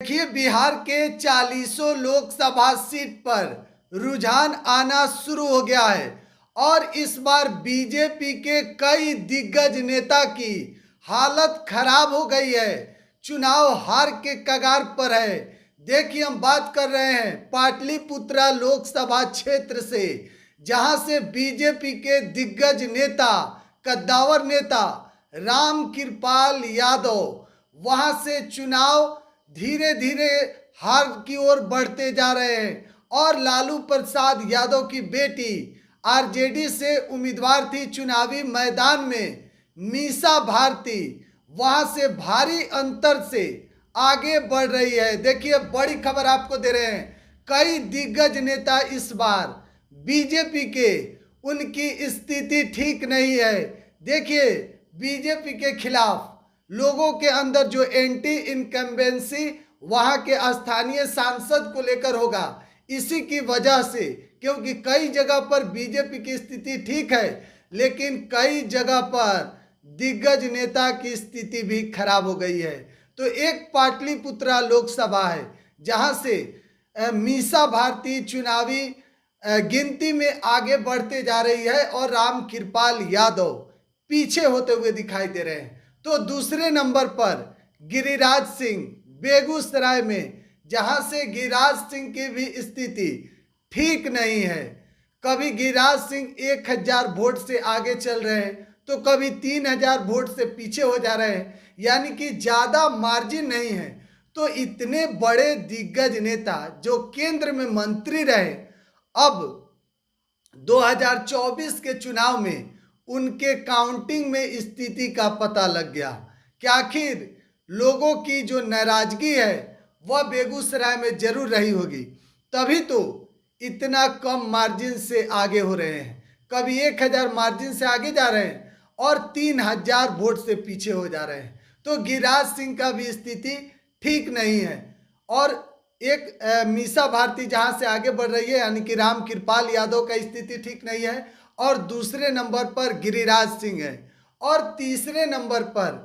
देखिए, बिहार के 40 लोकसभा सीट पर रुझान आना शुरू हो गया है और इस बार बीजेपी के कई दिग्गज नेता की हालत खराब हो गई है। चुनाव हार के कगार पर है। देखिए, हम बात कर रहे हैं पाटलिपुत्रा लोकसभा क्षेत्र से, जहां से बीजेपी के दिग्गज नेता, कद्दावर नेता राम कृपाल यादव वहां से चुनाव धीरे धीरे हार की ओर बढ़ते जा रहे हैं और लालू प्रसाद यादव की बेटी आरजेडी से उम्मीदवार थी चुनावी मैदान में मीसा भारती, वहां से भारी अंतर से आगे बढ़ रही है। देखिए, बड़ी खबर आपको दे रहे हैं, कई दिग्गज नेता इस बार बीजेपी के, उनकी स्थिति ठीक नहीं है। देखिए, बीजेपी के खिलाफ लोगों के अंदर जो एंटी इनकम्बेंसी वहां के स्थानीय सांसद को लेकर होगा, इसी की वजह से, क्योंकि कई जगह पर बीजेपी की स्थिति ठीक है लेकिन कई जगह पर दिग्गज नेता की स्थिति भी खराब हो गई है। तो एक पाटलिपुत्रा लोकसभा है जहां से मीसा भारती चुनावी गिनती में आगे बढ़ते जा रही है और राम कृपाल यादव पीछे होते हुए दिखाई दे रहे हैं। तो दूसरे नंबर पर गिरिराज सिंह बेगूसराय में, जहां से गिरिराज सिंह की भी स्थिति ठीक नहीं है। कभी गिरिराज सिंह 1000 वोट से आगे चल रहे हैं तो कभी 3000 वोट से पीछे हो जा रहे हैं, यानी कि ज़्यादा मार्जिन नहीं है। तो इतने बड़े दिग्गज नेता जो केंद्र में मंत्री रहे, अब 2024 के चुनाव में उनके काउंटिंग में स्थिति का पता लग गया कि आखिर लोगों की जो नाराजगी है वह बेगूसराय में जरूर रही होगी, तभी तो इतना कम मार्जिन से आगे हो रहे हैं। कभी 1000 मार्जिन से आगे जा रहे हैं और 3000 वोट से पीछे हो जा रहे हैं। तो गिरिराज सिंह का भी स्थिति ठीक नहीं है और एक मीसा भारती जहां से आगे बढ़ रही है, यानी कि राम कृपाल यादव का स्थिति ठीक नहीं है, और दूसरे नंबर पर गिरिराज सिंह है, और तीसरे नंबर पर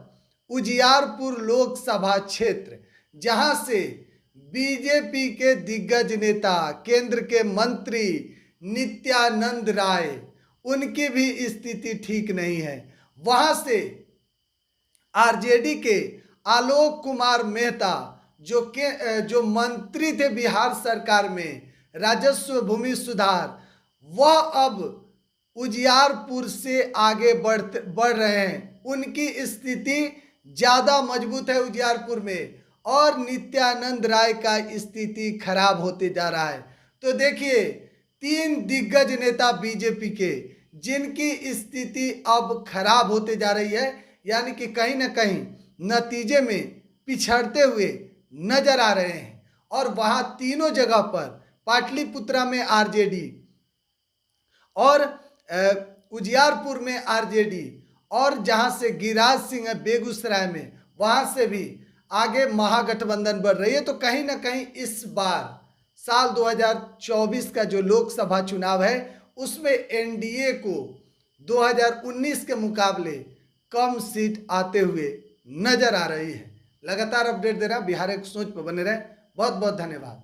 उजियारपुर लोकसभा क्षेत्र, जहां से बीजेपी के दिग्गज नेता, केंद्र के मंत्री नित्यानंद राय, उनकी भी स्थिति ठीक नहीं है। वहां से आरजेडी के आलोक कुमार मेहता जो मंत्री थे बिहार सरकार में राजस्व भूमि सुधार, वह अब उजियारपुर से आगे बढ़ रहे हैं। उनकी स्थिति ज़्यादा मजबूत है उजियारपुर में, और नित्यानंद राय का स्थिति खराब होते जा रहा है। तो देखिए, 3 दिग्गज नेता बीजेपी के जिनकी स्थिति अब खराब होते जा रही है, यानी कि कहीं ना कहीं नतीजे में पिछड़ते हुए नजर आ रहे हैं। और वहाँ तीनों जगह पर पाटलिपुत्रा में आरजेडी, और उजियारपुर में आरजेडी, और जहां से गिरिराज सिंह है बेगूसराय में, वहां से भी आगे महागठबंधन बढ़ रही है। तो कहीं ना कहीं इस बार साल 2024 का जो लोकसभा चुनाव है उसमें एनडीए को 2019 के मुकाबले कम सीट आते हुए नजर आ रही है। लगातार अपडेट दे रहा बिहार एक सोच पर बने रहे। बहुत बहुत धन्यवाद।